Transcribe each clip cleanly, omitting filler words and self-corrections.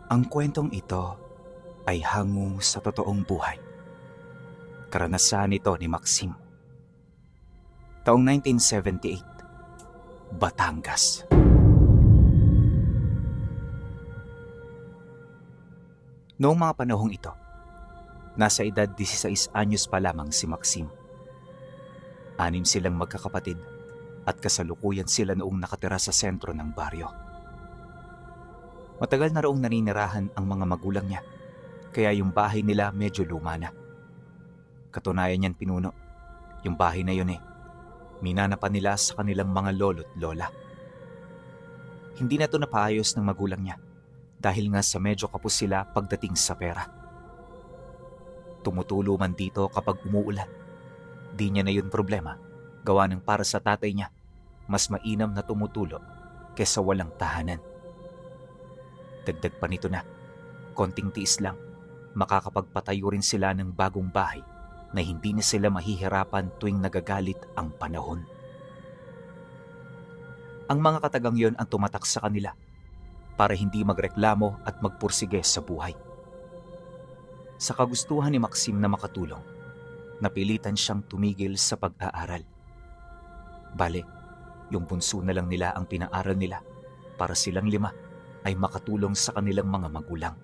Ang kwentong ito ay hango sa totoong buhay. Karanasan ito ni Maxim. Taong 1978, Batangas. Noong mga panahong ito, nasa edad 16 anyos pa lamang si Maxim. 6 silang magkakapatid at kasalukuyan sila noong nakatira sa sentro ng baryo. Matagal na roong naninirahan ang mga magulang niya, kaya yung bahay nila medyo luma na. Katunayan niyan pinuno, yung bahay na yun minana pa nila sa kanilang mga lolo't lola. Hindi na ito napaayos ng magulang niya dahil nga sa medyo kapos sila pagdating sa pera. Tumutulo man dito kapag umuulan. Di niya na yun problema, gawa ng para sa tatay niya, mas mainam na tumutulo kesa walang tahanan. Dagdag pa nito na, konting tiis lang, makakapagpatayo rin sila ng bagong bahay na hindi na sila mahihirapan tuwing nagagalit ang panahon. Ang mga katagang yon ang tumatak sa kanila para hindi magreklamo at magpursige sa buhay. Sa kagustuhan ni Maxim na makatulong, napilitan siyang tumigil sa pag-aaral. Bale, yung bunso na lang nila ang pinaaral nila para silang 5 ay makatulong sa kanilang mga magulang.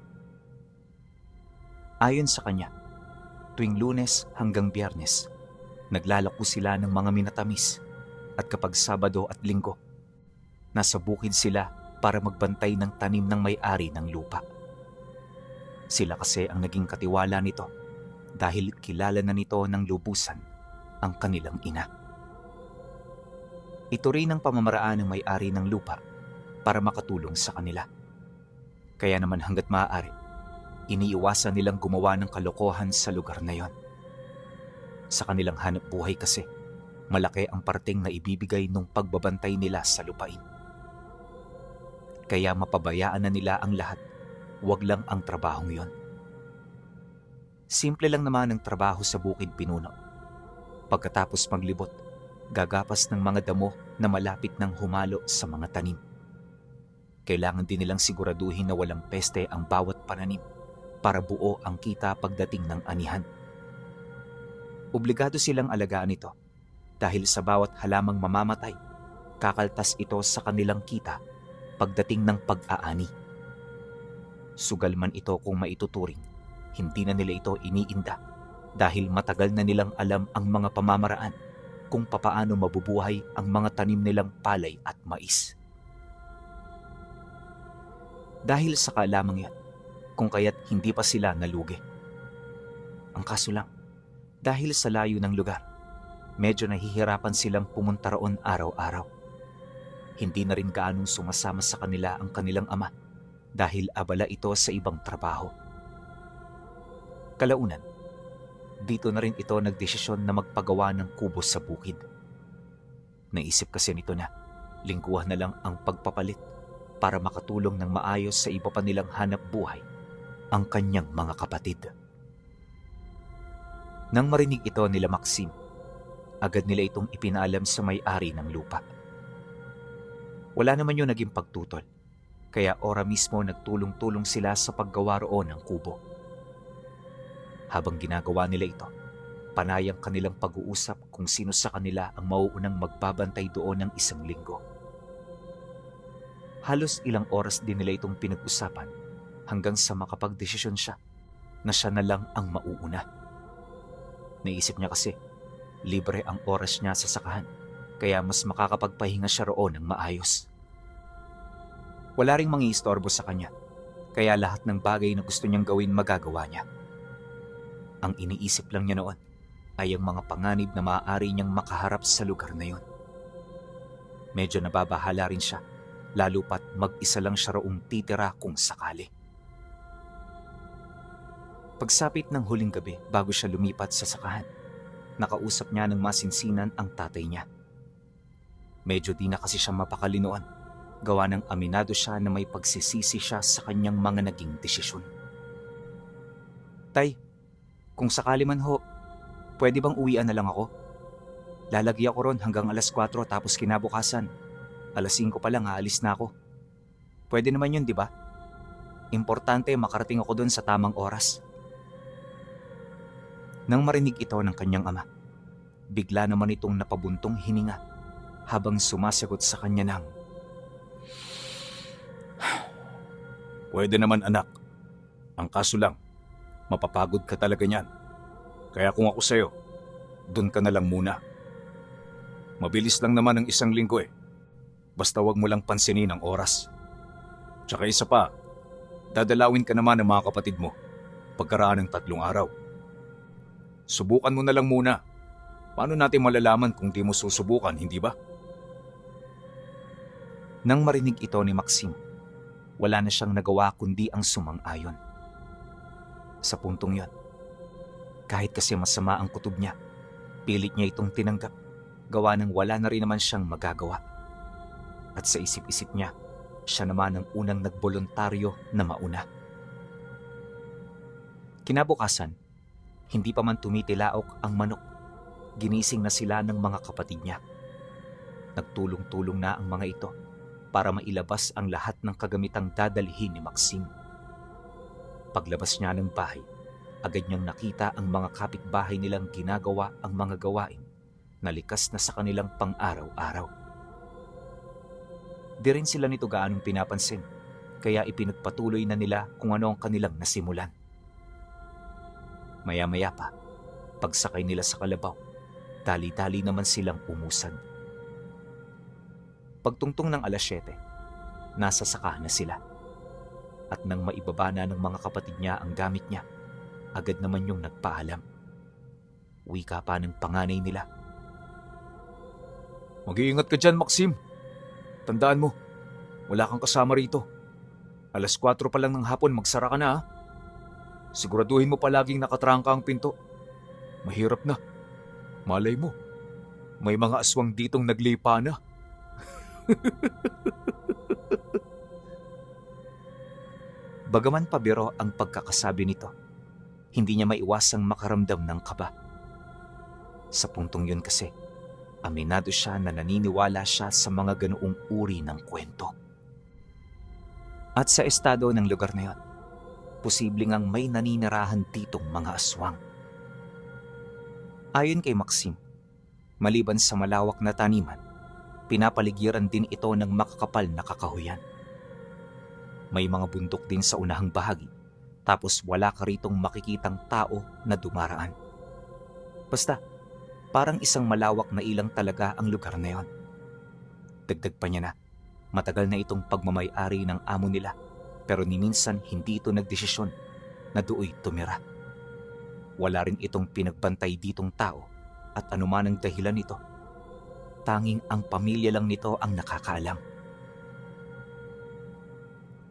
Ayon sa kanya, tuwing Lunes hanggang Biyernes, naglalako sila ng mga minatamis at kapag Sabado at Linggo, nasa bukid sila para magbantay ng tanim ng may-ari ng lupa. Sila kasi ang naging katiwala nito dahil kilala na nito ng lubusan ang kanilang ina. Ito rin ang pamamaraan ng may-ari ng lupa para makatulong sa kanila. Kaya naman hanggat maaari, iniiwasan nilang gumawa ng kalokohan sa lugar na yon. Sa kanilang hanap buhay kasi, malaki ang parting na ibibigay nung pagbabantay nila sa lupain. Kaya mapabayaan na nila ang lahat, wag lang ang trabahong yon. Simple lang naman ang trabaho sa bukid pinuno. Pagkatapos maglibot, gagapas ng mga damo na malapit ng humalo sa mga tanim. Kailangan din nilang siguraduhin na walang peste ang bawat pananim para buo ang kita pagdating ng anihan. Obligado silang alagaan ito dahil sa bawat halamang mamamatay, kakaltas ito sa kanilang kita pagdating ng pag-aani. Sugal man ito kung maituturing, hindi na nila ito iniinda dahil matagal na nilang alam ang mga pamamaraan kung papaano mabubuhay ang mga tanim nilang palay at mais. Dahil sa kalamang yan, kung kaya't hindi pa sila nalugi. Ang kaso lang, dahil sa layo ng lugar, medyo nahihirapan silang pumunta roon araw-araw. Hindi na rin gaanong sumasama sa kanila ang kanilang ama dahil abala ito sa ibang trabaho. Kalaunan, dito na rin ito nagdesisyon na magpagawa ng kubo sa bukid. Naisip kasi nito na lingguhan na lang ang pagpapalit para makatulong ng maayos sa iba pa nilang hanap buhay ang kanyang mga kapatid. Nang marinig ito nila Maxim, agad nila itong ipinaalam sa may-ari ng lupa. Wala naman yung naging pagtutol, kaya ora mismo nagtulong-tulong sila sa paggawa roon ng kubo. Habang ginagawa nila ito, panayang kanilang pag-uusap kung sino sa kanila ang mauunang magbabantay doon ng 1 linggo. Halos ilang oras din nila itong pinag-usapan hanggang sa makapagdesisyon siya na siya na lang ang mauuna. Naisip niya kasi, libre ang oras niya sa sakahan, kaya mas makakapagpahinga siya roon ng maayos. Wala ring mangiistorbo sa kanya, kaya lahat ng bagay na gusto niyang gawin magagawa niya. Ang iniisip lang niya noon ay ang mga panganib na maaari niyang makaharap sa lugar na yon. Medyo nababahala rin siya, lalo pat mag-isa lang siya roong titira kung sakali. Pagsapit ng huling gabi bago siya lumipat sa sakahan, nakausap niya ng masinsinan ang tatay niya. Medyo di na kasi siya mapakali noon, gawa ng aminado siya na may pagsisisi siya sa kanyang mga naging desisyon. Tay, kung sakali man ho, pwede bang uwian na lang ako? Lalagi ako ron hanggang alas 4 tapos kinabukasan, alas 5 pa lang aalis na ako. Pwede naman yun, di ba? Importante makarating ako doon sa tamang oras. Nang marinig ito ng kanyang ama, bigla naman itong napabuntong hininga habang sumasagot sa kanya ng, Pwede naman anak. Ang kaso lang, mapapagod ka talaga niyan. Kaya kung ako sa'yo, dun ka na lang muna. Mabilis lang naman ang 1 linggo eh. Basta wag mo lang pansinin ang oras. Tsaka isa pa, dadalawin ka naman ng mga kapatid mo pagkaraan ng 3 araw. Subukan mo na lang muna. Paano natin malalaman kung di mo susubukan, hindi ba? Nang marinig ito ni Maxim, wala na siyang nagawa kundi ang sumang-ayon. Sa puntong yon, kahit kasi masama ang kutob niya, pilit niya itong tinanggap, gawa ng wala na rin naman siyang magagawa. At sa isip-isip niya, siya naman ang unang nagboluntaryo na mauna. Kinabukasan, hindi pa man tumitilaok ang manok, ginising na sila ng mga kapatid niya. Nagtulong-tulong na ang mga ito para mailabas ang lahat ng kagamitang dadalhin ni Maxim. Paglabas niya ng bahay, agad niyang nakita ang mga kapitbahay nilang ginagawa ang mga gawain na likas na sa kanilang pang-araw-araw. Di rin sila nito gaanong pinapansin, kaya ipinagpatuloy na nila kung ano ang kanilang nasimulan. Maya-maya pa, pagsakay nila sa kalabaw, dali-dali naman silang umusad. Pagtungtong ng 7:00, nasa saka na sila. At nang maibaba na ng mga kapatid niya ang gamit niya, agad naman yung nagpaalam. Wika pa ng panganay nila. Mag-iingat ka dyan, Maxim. Tandaan mo, wala kang kasama rito. 4:00 pa lang ng hapon, magsara ka na ha. Siguraduhin mo palaging nakatrangka ang pinto. Mahirap na. Malay mo, may mga aswang ditong naglipa na. Bagaman pabiro ang pagkakasabi nito, hindi niya maiwasang makaramdam ng kaba. Sa puntong yun kasi, aminado siya na naniniwala siya sa mga ganoong uri ng kwento. At sa estado ng lugar na yun, posible ngang may naninirahan ditong mga aswang. Ayon kay Maxim, maliban sa malawak na taniman, pinapaligiran din ito ng makakapal na kakahuyan. May mga bundok din sa unahang bahagi, tapos wala ka ritong makikitang tao na dumaraan. Basta, parang isang malawak na ilang talaga ang lugar na yon. Dagdag pa niya na, matagal na itong pagmamay-ari ng amo nila, pero ni minsan hindi ito nagdesisyon na do'y tumira. Wala rin itong pinagbantay ditong tao at anuman ang dahilan nito, tanging ang pamilya lang nito ang nakakaalam.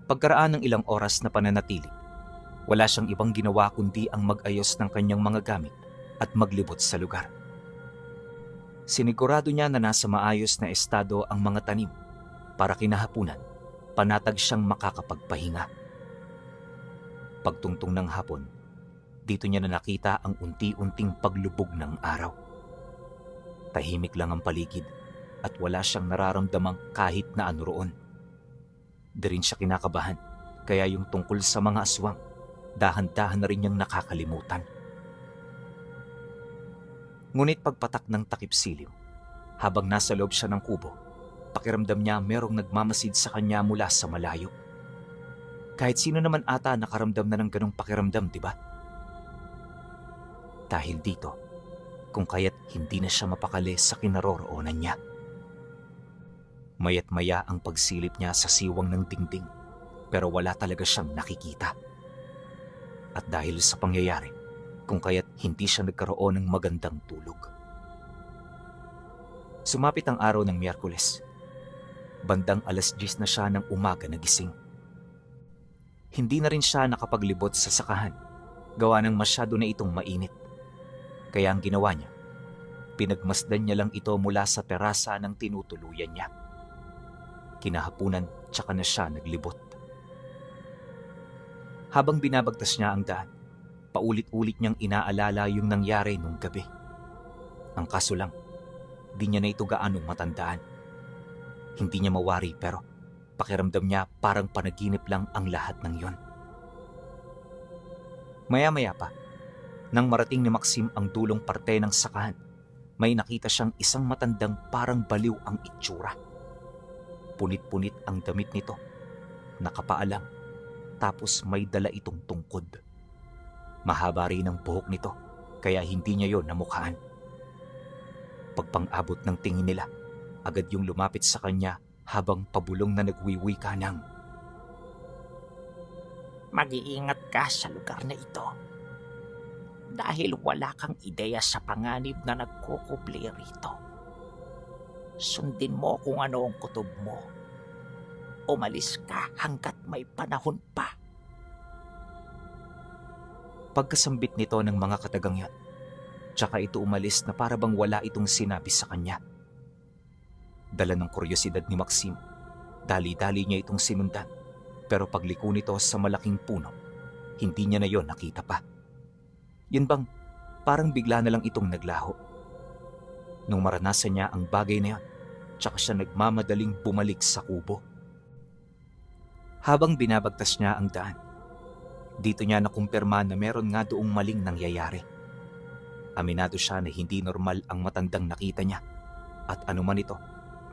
Pagkaraan ng ilang oras na pananatili, wala siyang ibang ginawa kundi ang mag-ayos ng kanyang mga gamit at maglibot sa lugar. Sinigurado niya na nasa maayos na estado ang mga tanim para kinahapunan, panatag siyang makakapagpahinga. Pagtungtong ng hapon, dito niya na nakita ang unti-unting paglubog ng araw. Tahimik lang ang paligid at wala siyang nararamdamang kahit na ano roon. Di rin siya kinakabahan, kaya yung tungkol sa mga aswang, dahan-dahan na rin niyang nakakalimutan. Ngunit pagpatak ng takip silim, habang nasa loob siya ng kubo, pakiramdam niya merong nagmamasid sa kanya mula sa malayo. Kahit sino naman ata nakaramdam na ng ganong pakiramdam, di ba? Dahil dito, kung kaya't hindi na siya mapakali sa kinaroroonan niya. Mayat maya ang pagsilip niya sa siwang ng dingding, pero wala talaga siyang nakikita. At dahil sa pangyayari, kung kaya't hindi siya nagkaroon ng magandang tulog. Sumapit ang araw ng Miyerkules. Bandang 10:00 na siya ng umaga nagising. Hindi na rin siya nakapaglibot sa sakahan, gawa ng masyado na itong mainit. Kaya ang ginawa niya, pinagmasdan niya lang ito mula sa terasa ng tinutuluyan niya. Kinahapunan, tsaka na siya naglibot. Habang binabagtas niya ang daan, paulit-ulit niyang inaalala yung nangyari nung gabi. Ang kaso lang, di niya na ito gaanong matandaan. Hindi niya mawari pero pakiramdam niya parang panaginip lang ang lahat ng yon. Maya-maya pa, nang marating ni Maxim ang dulong parte ng sakahan, may nakita siyang isang matandang parang baliw ang itsura. Punit-punit ang damit nito, nakapaalang, tapos may dala itong tungkod. Mahaba rin ang buhok nito, kaya hindi niya yon namukhaan. Pagpang-abot ng tingin nila, agad yung lumapit sa kanya habang pabulong na nagwiwika ng, Mag-iingat ka sa lugar na ito. Dahil wala kang ideya sa panganib na nagkukubli rito. Sundin mo kung ano ang kutob mo. Umalis ka hanggat may panahon pa. Pagkasambit nito ng mga katagang yon, tsaka ito umalis na para bang wala itong sinabi sa kanya. Dala ng kuryosidad ni Maxim, dali-dali niya itong sinundan, pero pagliko nito sa malaking puno, hindi niya na yon nakita pa. Yun bang parang bigla na lang itong naglaho. Nung maranasan niya ang bagay na yon, tsaka siya nagmamadaling bumalik sa kubo. Habang binabagtas niya ang daan, dito niya nakumpirma na meron nga doong maling nangyayari. Aminado siya na hindi normal ang matandang nakita niya, at anuman ito,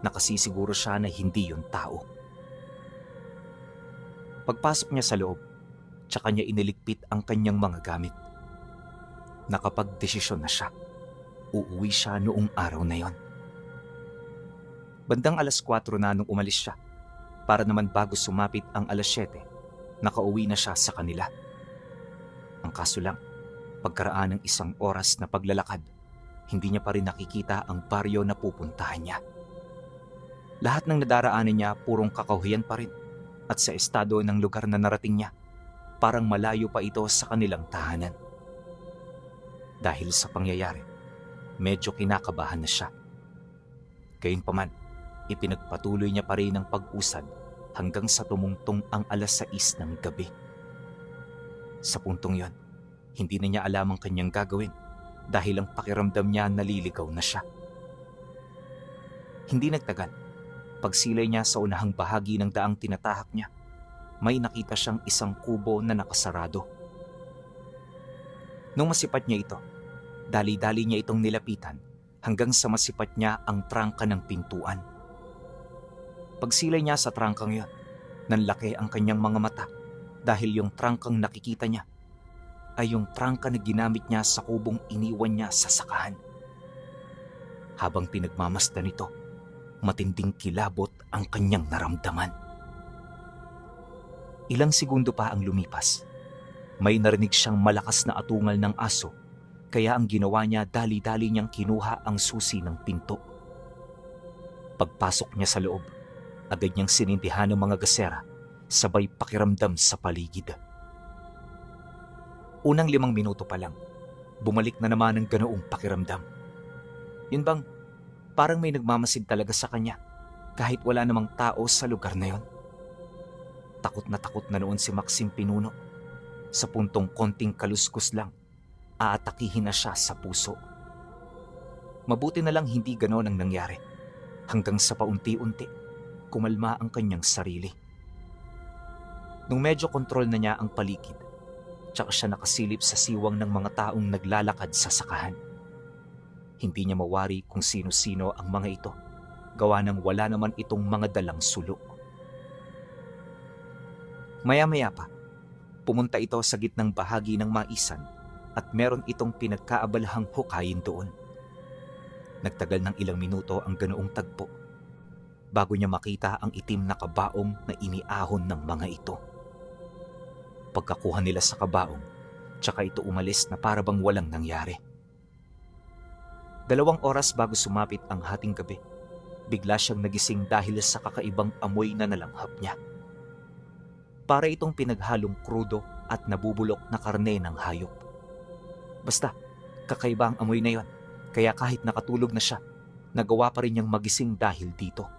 nakasisiguro siya na hindi yun tao. Pagpasok niya sa loob, tsaka niya iniligpit ang kanyang mga gamit. Nakapagdesisyon na siya. Uuwi siya noong araw na yon. Bandang 4:00 na nung umalis siya, para naman bago sumapit ang 7:00, nakauwi na siya sa kanila. Ang kaso lang, pagkaraan ng 1 oras na paglalakad, hindi niya pa rin nakikita ang baryo na pupuntahan niya. Lahat ng nadaraanan niya purong kakahuyan pa rin, at sa estado ng lugar na narating niya, parang malayo pa ito sa kanilang tahanan. Dahil sa pangyayari, medyo kinakabahan na siya. Gayunpaman, ipinagpatuloy niya pa rin ang pag-usad hanggang sa tumungtong ang 6:00 ng gabi. Sa puntong yon, hindi na niya alam ang kanyang gagawin dahil ang pakiramdam niya naliligaw na siya. Hindi nagtagal, pagsilay niya sa unahang bahagi ng daang tinatahak niya, may nakita siyang isang kubo na nakasarado. Nung masipat niya ito, dali-dali niya itong nilapitan hanggang sa masipat niya ang trangka ng pintuan. Pagsilay niya sa trangkang yon, nanlaki ang kanyang mga mata dahil yung trangkang nakikita niya ay yung trangka na ginamit niya sa kubong iniwan niya sa sakahan. Habang pinagmamasdan nito, matinding kilabot ang kanyang naramdaman. Ilang segundo pa ang lumipas. May narinig siyang malakas na atungal ng aso, kaya ang ginawa niya, dali-dali niyang kinuha ang susi ng pinto. Pagpasok niya sa loob, agad niyang sinindihan ng mga gasera, sabay pakiramdam sa paligid. Unang 5 minuto pa lang, bumalik na naman ang ganoong pakiramdam. Yun bang parang may nagmamasid talaga sa kanya kahit wala namang tao sa lugar na yon. Takot na noon si Maxim Pinuno. Sa puntong konting kaluskus lang, aatakihin na siya sa puso. Mabuti na lang hindi ganon ang nangyari. Hanggang sa paunti-unti, kumalma ang kanyang sarili. Nung medyo kontrol na niya ang paligid, tsaka siya nakasilip sa siwang ng mga taong naglalakad sa sakahan. Hindi niya mawari kung sino-sino ang mga ito, gawa ng wala naman itong mga dalang sulo. Maya-maya pa, pumunta ito sa gitnang bahagi ng maisan at meron itong pinagkaabalahang hukayin doon. Nagtagal ng ilang minuto ang ganoong tagpo bago niya makita ang itim na kabaong na iniahon ng mga ito. Pagkakuha nila sa kabaong, tsaka ito umalis na para bang walang nangyari. 2 oras bago sumapit ang hating gabi, bigla siyang nagising dahil sa kakaibang amoy na nalanghap niya. Para itong pinaghalong krudo at nabubulok na karne ng hayop. Basta, kakaiba ang amoy na yon, kaya kahit nakatulog na siya, nagawa pa rin niyang magising dahil dito.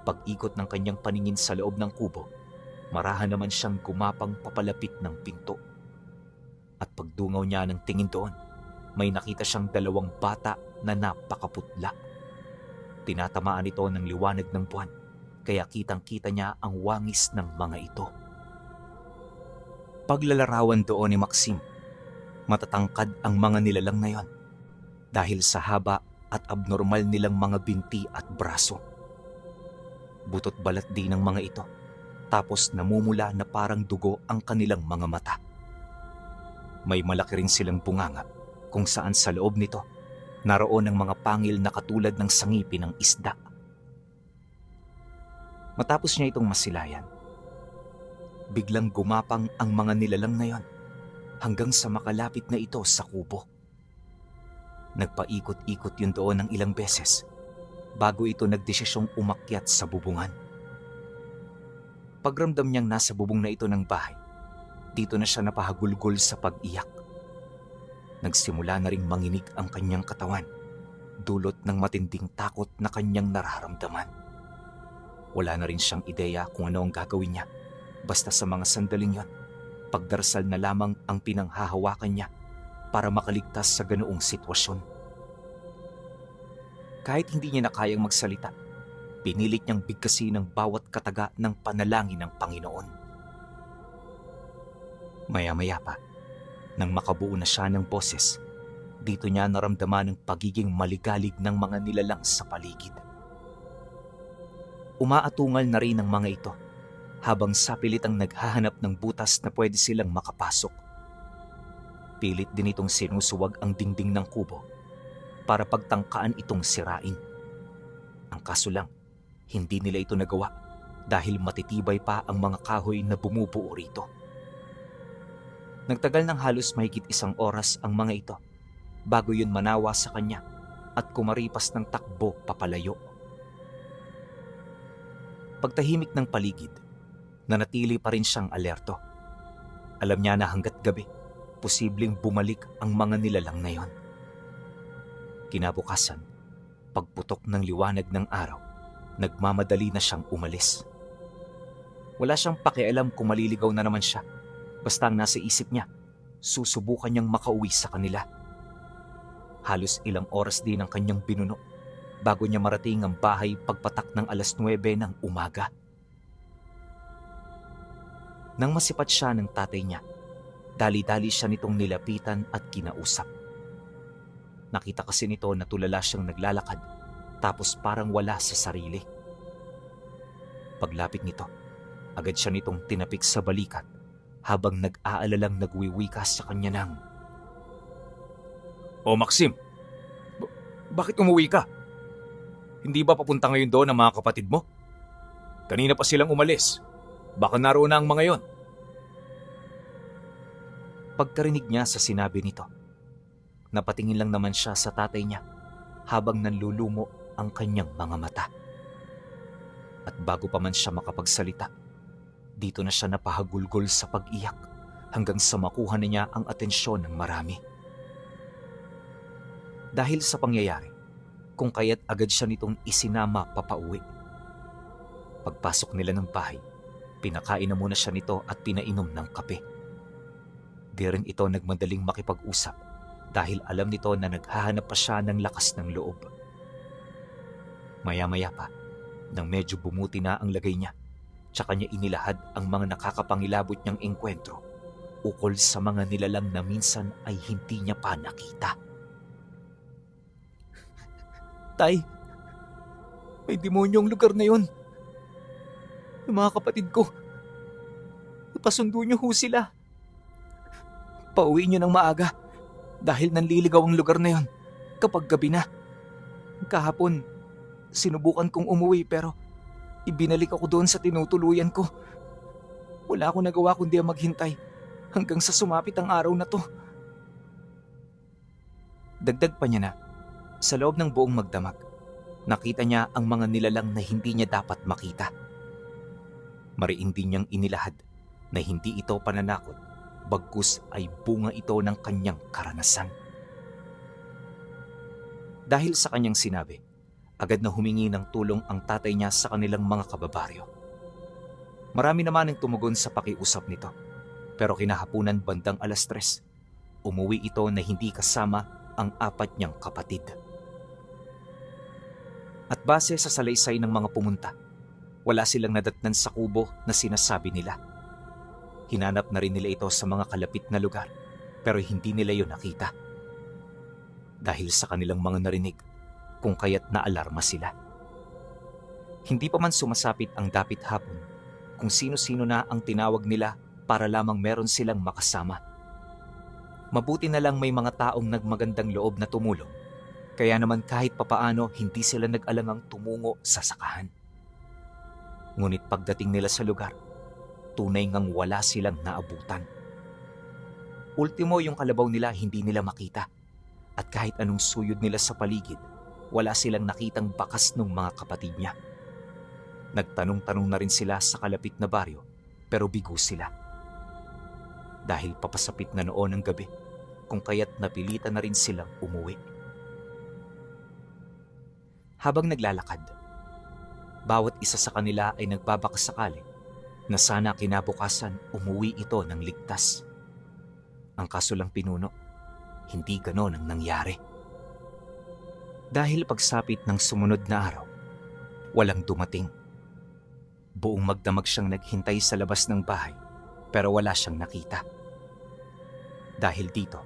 Pag-ikot ng kanyang paningin sa loob ng kubo, marahan naman siyang gumapang papalapit ng pinto. At pagdungaw niya ng tingin doon, may nakita siyang 2 bata na napakaputla. Tinatamaan ito ng liwanag ng buwan, kaya kitang-kita niya ang wangis ng mga ito. Paglalarawan doon ni Maxim, matatangkad ang mga nilalang na yon dahil sa haba at abnormal nilang mga binti at braso. Butot balat din ng mga ito, tapos namumula na parang dugo ang kanilang mga mata. May malaki rin silang bunganga kung saan sa loob nito naroon ang mga pangil na katulad ng sangipin ng isda. Matapos niya itong masilayan, biglang gumapang ang mga nilalang na yon hanggang sa makalapit na ito sa kubo. Nagpaikot-ikot yun doon ng ilang beses bago ito nagdesisyong umakyat sa bubungan. Pagramdam niyang nasa bubong na ito ng bahay, dito na siya napahagulgol sa pag-iyak. Nagsimula na ring manginig ang kanyang katawan, dulot ng matinding takot na kanyang nararamdaman. Wala na rin siyang ideya kung ano ang gagawin niya, basta sa mga sandaling yon, pagdarasal na lamang ang pinanghahawakan niya para makaligtas sa ganoong sitwasyon. Kahit hindi niya na kayang magsalita, pinilit niyang bigkasin ang bawat kataga ng panalangin ng Panginoon. Maya-maya pa, nang makabuo na siya ng boses, dito niya naramdaman ang pagiging maligalig ng mga nilalang sa paligid. Umaatungal na rin ang mga ito habang sapilit ang naghahanap ng butas na pwede silang makapasok. Pilit din itong sinusuwag ang dingding ng kubo para pagtangkaan itong sirain. Ang kaso lang, hindi nila ito nagawa dahil matitibay pa ang mga kahoy na bumubuo rito. Nagtagal ng halos mahigit 1 oras ang mga ito bago yun manawa sa kanya at kumaripas ng takbo papalayo. Pagtahimik ng paligid, nanatili pa rin siyang alerto. Alam niya na hanggat gabi, posibleng bumalik ang mga nilalang na yon. Kinabukasan, pagputok ng liwanag ng araw, nagmamadali na siyang umalis. Wala siyang pakialam kung maliligaw na naman siya. Basta ang nasa isip niya, susubukan niyang makauwi sa kanila. Halos ilang oras din ang kanyang binuno bago niya marating ang bahay pagpatak ng 9:00 ng umaga. Nang masipat siya ng tatay niya, dali-dali siya nitong nilapitan at kinausap. Nakita kasi nito na tulala siyang naglalakad tapos parang wala sa sarili. Paglapit nito, agad siya nitong tinapik sa balikat habang nag-aalalang nagwiwikas sa kanya ng, O Maxim, bakit umuwi ka? Hindi ba papunta ngayon doon ang mga kapatid mo? Kanina pa silang umalis. Baka naroon na ang mga yon. Pagkarinig niya sa sinabi nito, napatingin lang naman siya sa tatay niya habang nanlulumo ang kanyang mga mata. At bago pa man siya makapagsalita, dito na siya napahagulgol sa pag-iyak hanggang sa makuha na niya ang atensyon ng marami. Dahil sa pangyayari, kung kaya't agad siya nitong isinama papauwi. Pagpasok nila ng bahay, pinakain na muna siya nito at pinainom ng kape. Di rin ito nagmadaling makipag-usap dahil alam nito na naghahanap pa siya ng lakas ng loob. Maya-maya pa, nang medyo bumuti na ang lagay niya, tsaka niya inilahad ang mga nakakapangilabot niyang engkwentro ukol sa mga nilalang na minsan ay hindi niya pa nakita. Tay, may demonyong lugar na yun. Yung mga kapatid ko, napasundo niyo ho sila. Pauwi niyo ng maaga dahil nanliligaw ang lugar na yun kapag gabi na. Kahapon, sinubukan kong umuwi pero ibinalik ako doon sa tinutuluyan ko. Wala akong nagawa kundi ang maghintay hanggang sa sumapit ang araw na to. Dagdag pa niya na, sa loob ng buong magdamag, nakita niya ang mga nilalang na hindi niya dapat makita. Mariin din niyang inilahad na hindi ito pananakot, bagkus ay bunga ito ng kanyang karanasan. Dahil sa kanyang sinabi, agad na humingi ng tulong ang tatay niya sa kanilang mga kababaryo. Marami naman ang tumugon sa pakiusap nito, pero kinahapunan bandang 3:00, umuwi ito na hindi kasama ang 4 niyang kapatid. At base sa salaysay ng mga pumunta, wala silang nadatnan sa kubo na sinasabi nila. Hinanap na rin nila ito sa mga kalapit na lugar pero hindi nila yon nakita. Dahil sa kanilang mga narinig kung kaya't naalarma sila. Hindi pa man sumasapit ang dapit hapon kung sino-sino na ang tinawag nila para lamang meron silang makasama. Mabuti na lang may mga taong nagmagandang loob na tumulong, kaya naman kahit papaano hindi sila nag-alangang tumungo sa sakahan. Ngunit pagdating nila sa lugar, tunay ngang wala silang naabutan. Ultimo yung kalabaw nila hindi nila makita, at kahit anong suyod nila sa paligid, wala silang nakitang bakas ng mga kapatid niya. Nagtanong-tanong na rin sila sa kalapit na baryo, pero bigo sila. Dahil papasapit na noon ang gabi, kung kaya't napilitan na rin silang umuwi. Habang naglalakad, bawat isa sa kanila ay nagbabakasakali na sana kinabukasan umuwi ito ng ligtas. Ang kaso lang pinuno, hindi ganon ang nangyari. Dahil pagsapit ng sumunod na araw, walang dumating. Buong magdamag siyang naghintay sa labas ng bahay pero wala siyang nakita. Dahil dito,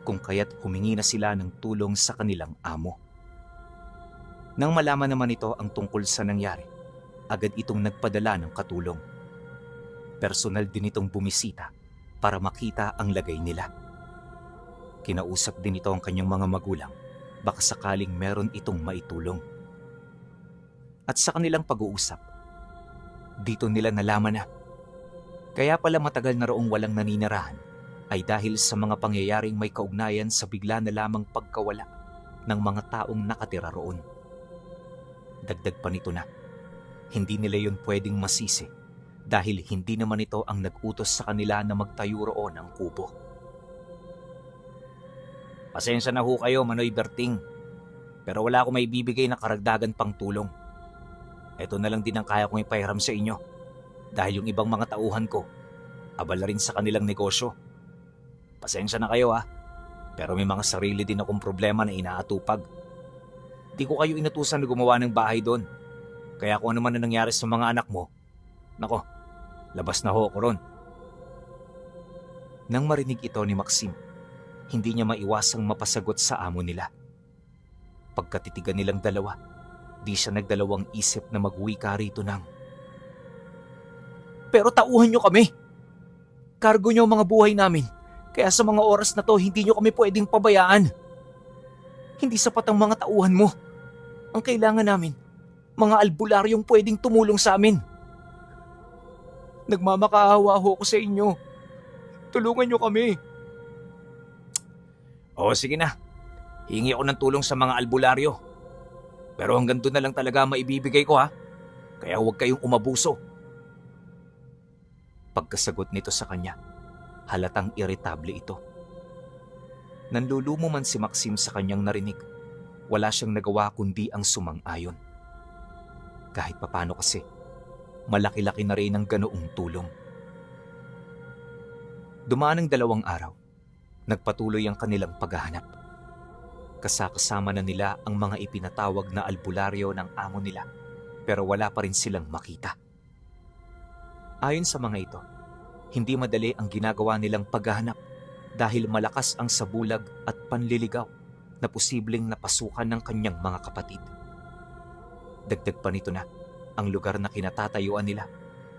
kung kaya't humingi na sila ng tulong sa kanilang amo. Nang malaman naman ito ang tungkol sa nangyari, agad itong nagpadala ng katulong. Personal din itong bumisita para makita ang lagay nila. Kinausap din ito ang kanyang mga magulang, baka sakaling meron itong maitulong. At sa kanilang pag-uusap, dito nila nalaman na kaya pala matagal na roong walang naninirahan ay dahil sa mga pangyayaring may kaugnayan sa bigla na lamang pagkawala ng mga taong nakatira roon. Dagdag pa nito na, hindi nila yun pwedeng masisi dahil hindi naman ito ang nag-utos sa kanila na magtayo roon ng kubo. Pasensya na ho kayo, Manoy Berting, pero wala akong may bibigay na karagdagan pang tulong. Ito na lang din ang kaya kong ipahiram sa inyo dahil yung ibang mga tauhan ko, abala rin sa kanilang negosyo. Pasensya na kayo pero may mga sarili din akong problema na inaatupag. Di ko kayo inutusan na gumawa ng bahay doon. Kaya kung ano man na nangyari sa mga anak mo, nako, labas na ho ako ron. Nang marinig ito ni Maxim, hindi niya maiwasang mapasagot sa amo nila. Pagkatitigan nilang dalawa, di siya nagdalawang isip na magwika rito ng, "Pero tauhan niyo kami! Kargo niyo ang mga buhay namin! Kaya sa mga oras na to, hindi nyo kami pwedeng pabayaan. Hindi sapat ang mga tauhan mo. Ang kailangan namin, mga albularyong pwedeng tumulong sa amin. Nagmamakaawa ho ko sa inyo. Tulungan nyo kami." "Oo, sige na. Hingi ako ng tulong sa mga albularyo. Pero hanggang doon na lang talaga maibibigay ko Kaya huwag kayong umabuso." Pagkasagot nito sa kanya, halatang iritable ito. Nanlulumo man si Maxim sa kanyang narinig, wala siyang nagawa kundi ang sumang-ayon. Kahit papano kasi, malaki-laki na rin ang ganoong tulong. Dumaan ang 2 araw, nagpatuloy ang kanilang paghahanap. Kasakasama na nila ang mga ipinatawag na albularyo ng amo nila, pero wala pa rin silang makita. Ayon sa mga ito, hindi madali ang ginagawa nilang paghahanap dahil malakas ang sabulag at panliligaw na posibleng napasukan ng kanyang mga kapatid. Dagdag pa nito na ang lugar na kinatatayuan nila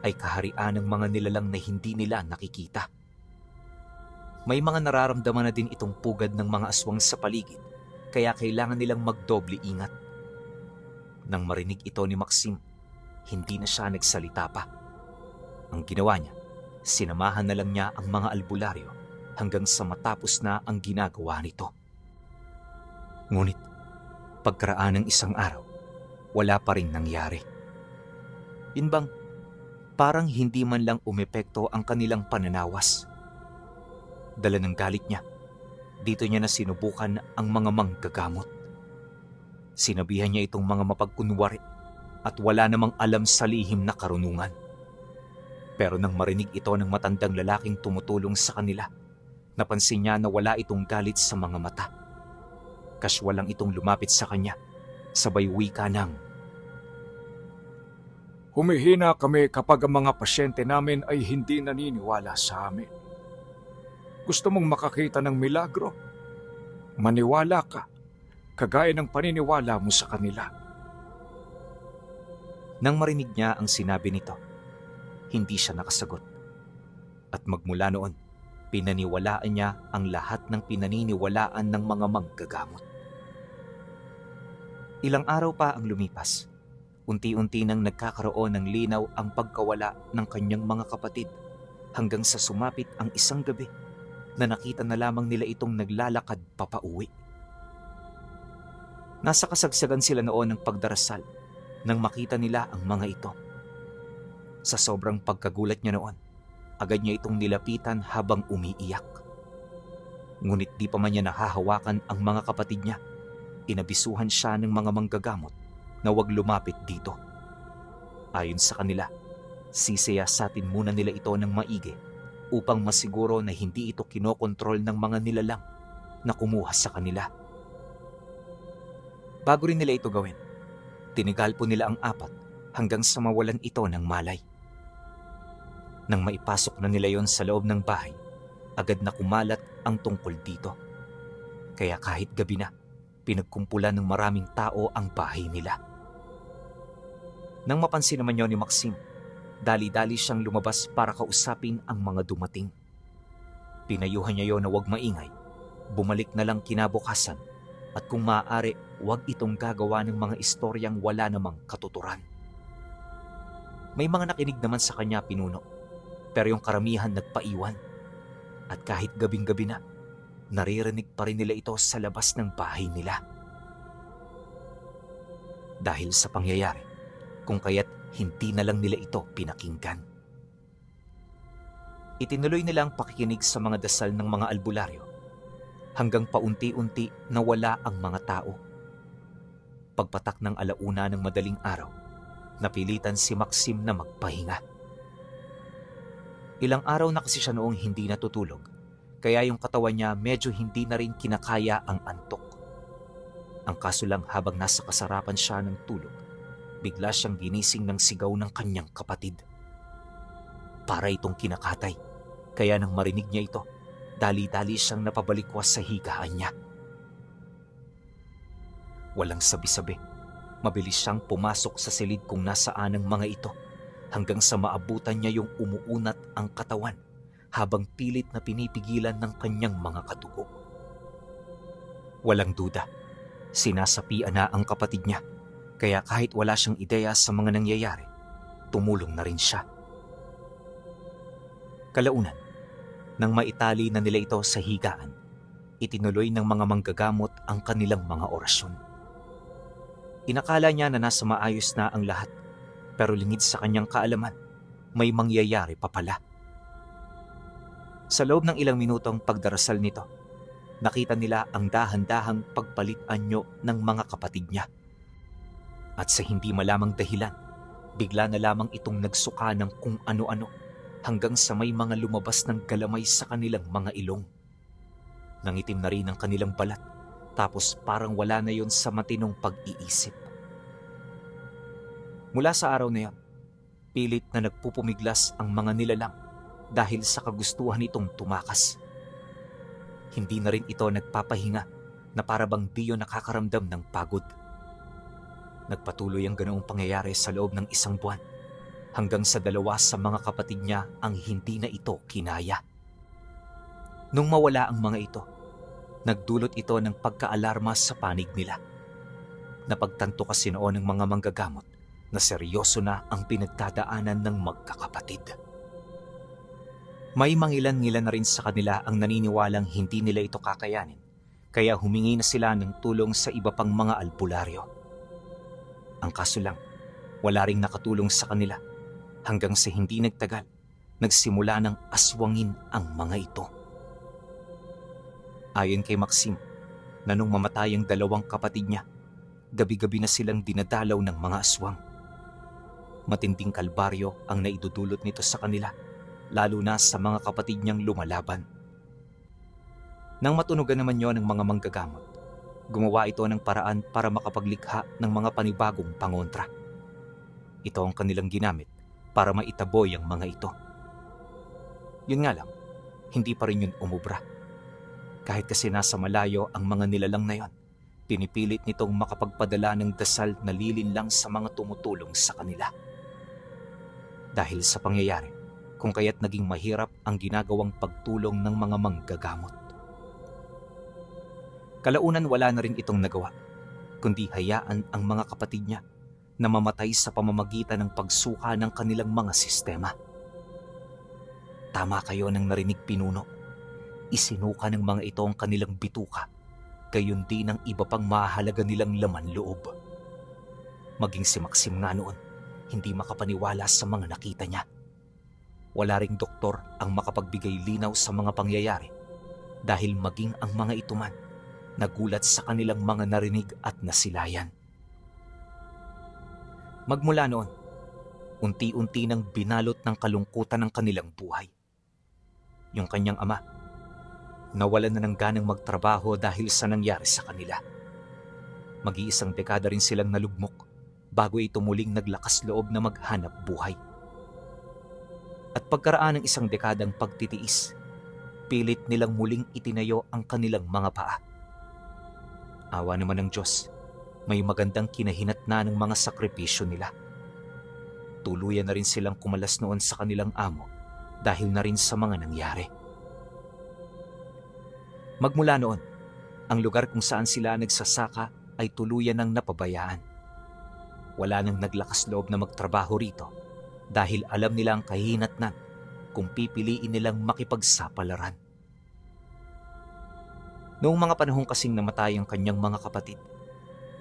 ay kaharian ng mga nilalang na hindi nila nakikita. May mga nararamdaman na din itong pugad ng mga aswang sa paligid, kaya kailangan nilang magdoble ingat. Nang marinig ito ni Maxim, hindi na siya nagsalita pa. Ang ginawa niya, sinamahan na lang niya ang mga albularyo hanggang sa matapos na ang ginagawa nito. Ngunit, pagkaraan ng 1 araw, wala pa rin nangyari. Yun bang, parang hindi man lang umepekto ang kanilang pananawas. Dala ng galit niya, dito niya na sinubukan ang mga manggagamot. Sinabihan niya itong mga mapagkunwari at wala namang alam sa lihim na karunungan. Pero nang marinig ito ng matandang lalaking tumutulong sa kanila, napansin niya na wala itong galit sa mga mata. Kaswalang itong lumapit sa kanya, sabay wika ng, Humihina kami kapag ang mga pasyente namin ay hindi naniniwala sa amin. Gusto mong makakita ng milagro? Maniwala ka, kagaya ng paniniwala mo sa kanila. Nang marinig niya ang sinabi nito, hindi siya nakasagot. At magmula noon, pinaniwalaan niya ang lahat ng pinaniniwalaan ng mga manggagamot. Ilang araw pa ang lumipas. Unti-unti nang nagkakaroon ng linaw ang pagkawala ng kanyang mga kapatid hanggang sa sumapit ang isang gabi na nakita na lamang nila itong naglalakad papauwi. Nasa kasagsagan sila noon ng pagdarasal nang makita nila ang mga ito. Sa sobrang pagkagulat niya noon, agad niya itong nilapitan habang umiiyak. Ngunit di pa man niya nahahawakan ang mga kapatid niya, inabisuhan siya ng mga manggagamot na huwag lumapit dito. Ayon sa kanila, sisiyasatin muna nila ito ng maigi upang masiguro na hindi ito kinokontrol ng mga nilalang na kumuha sa kanila. Bago rin nila ito gawin, tinigal po nila ang 4 hanggang sa mawalan ito ng malay. Nang maipasok na nila yon sa loob ng bahay, agad na kumalat ang tungkol dito. Kaya kahit gabi na, pinagkumpulan ng maraming tao ang bahay nila. Nang mapansin naman yon ni Maxim, dali-dali siyang lumabas para kausapin ang mga dumating. Pinayuhan niya yon na huwag maingay, bumalik na lang kinabukasan, at kung maaari, huwag itong gagawa ng mga istoryang wala namang katuturan. May mga nakinig naman sa kanya pinuno, pero yung karamihan nagpaiwan. At kahit gabing-gabi na, naririnig pa rin nila ito sa labas ng bahay nila. Dahil sa pangyayari, kung kaya't hindi na lang nila ito pinakinggan. Itinuloy nila ang pakikinig sa mga dasal ng mga albularyo hanggang paunti-unti nawala ang mga tao. Pagpatak ng 1:00 ng madaling araw, napilitan si Maxim na magpahinga. Ilang araw na kasi siya noong hindi natutulog, kaya yung katawan niya medyo hindi na rin kinakaya ang antok. Ang kaso lang habang nasa kasarapan siya ng tulog, bigla siyang ginising ng sigaw ng kanyang kapatid. Para itong kinakatay, kaya nang marinig niya ito, dali-dali siyang napabalikwas sa higaan niya. Walang sabi-sabi, mabilis siyang pumasok sa silid kung nasaan ang mga ito hanggang sa maabutan niya yung umuunat ang katawan habang pilit na pinipigilan ng kanyang mga kadugo. Walang duda, sinasapian na ang kapatid niya, kaya kahit wala siyang ideya sa mga nangyayari, tumulong na rin siya. Kalaunan, nang maitali na nila ito sa higaan, itinuloy ng mga manggagamot ang kanilang mga orasyon. Inakala niya na nasa maayos na ang lahat, pero lingid sa kanyang kaalaman, may mangyayari pa pala. Sa loob ng ilang minutong pagdarasal nito, nakita nila ang dahan-dahang pagpalit anyo ng mga kapatid niya. At sa hindi malamang dahilan, bigla na lamang itong nagsuka ng kung ano-ano hanggang sa may mga lumabas ng galamay sa kanilang mga ilong. Nangitim na rin ang kanilang balat, tapos parang wala na yon sa matinong pag-iisip. Mula sa araw na yon, pilit na nagpupumiglas ang mga nilalang dahil sa kagustuhan nitong tumakas. Hindi na rin ito nagpapahinga na para bang di yun nakakaramdam ng pagod. Nagpatuloy ang ganoong pangyayari sa loob ng 1 buwan hanggang sa 2 sa mga kapatid niya ang hindi na ito kinaya. Nung mawala ang mga ito, nagdulot ito ng pagkaalarma sa panig nila. Napagtanto kasi noon ng mga manggagamot na seryoso na ang pinagdadaanan ng magkakapatid. May mangilan-ngilan na rin sa kanila ang naniniwalang hindi nila ito kakayanin, kaya humingi na sila ng tulong sa iba pang mga albularyo. Ang kaso lang, wala ring nakatulong sa kanila hanggang sa hindi nagtagal, nagsimula ng aswangin ang mga ito. Ayon kay Maxim, na nung mamatay ang 2 kapatid niya, gabi-gabi na silang dinadalaw ng mga aswang. Matinding kalbaryo ang naidudulot nito sa kanila, lalo na sa mga kapatid niyang lumalaban. Nang matunugan naman yon ng mga manggagamot, gumawa ito ng paraan para makapaglikha ng mga panibagong pangontra. Ito ang kanilang ginamit para maitaboy ang mga ito. Yun nga lang, hindi pa rin yun umubra. Kahit kasi nasa malayo ang mga nilalang na yon, pinipilit nitong makapagpadala ng dasal na lilinlang sa mga tumutulong sa kanila. Dahil sa pangyayari, kung kaya't naging mahirap ang ginagawang pagtulong ng mga manggagamot. Kalaunan wala na rin itong nagawa, kundi hayaan ang mga kapatid niya na mamatay sa pamamagitan ng pagsuka ng kanilang mga sistema. Tama kayo ng narinig, pinuno. Isinuka ng mga ito ang kanilang bituka, gayon din ang iba pang mahalaga nilang laman loob. Maging si Maxim nga noon, hindi makapaniwala sa mga nakita niya. Wala ring doktor ang makapagbigay linaw sa mga pangyayari dahil maging ang mga ito man nagulat sa kanilang mga narinig at nasilayan. Magmula noon, unti-unti nang binalot ng kalungkutan ng kanilang buhay. Yung kanyang ama, nawalan na ng ganang magtrabaho dahil sa nangyari sa kanila. Mag-iisang dekada rin silang nalugmok bago ito muling naglakas loob na maghanap buhay. At pagkaraan ng isang dekadang pagtitiis, pilit nilang muling itinayo ang kanilang mga paa. Awa naman ng Diyos, may magandang kinahinatna ng mga sakripisyo nila. Tuluyan na rin silang kumalas noon sa kanilang amo dahil na rin sa mga nangyari. Magmula noon, ang lugar kung saan sila nagsasaka ay tuluyan ng napabayaan. Wala nang naglakas loob na magtrabaho rito dahil alam nila ang kahinatnan kung pipiliin nilang makipagsapalaran. Noong mga panahong kasing namatay ang kanyang mga kapatid,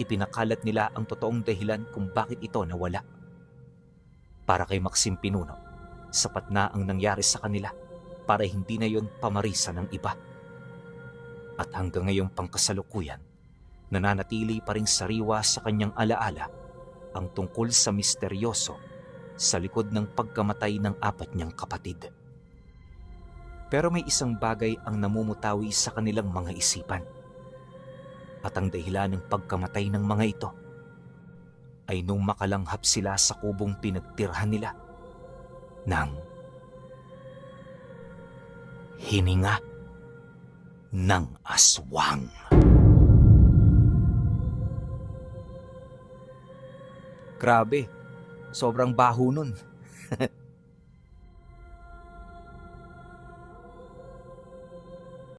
ipinakalat nila ang totoong dahilan kung bakit ito nawala. Para kay Maxim Pinuno, sapat na ang nangyari sa kanila para hindi na yon pamarisan ng iba. At hanggang ngayong pangkasalukuyan, nananatili pa ring sariwa sa kanyang alaala ang tungkol sa misteryoso sa likod ng pagkamatay ng 4 niyang kapatid. Pero may isang bagay ang namumutawi sa kanilang mga isipan. At ang dahilan ng pagkamatay ng mga ito ay nung makalanghap sila sa kubong pinagtirhan nila ng hininga ng aswang. Grabe, sobrang baho nun.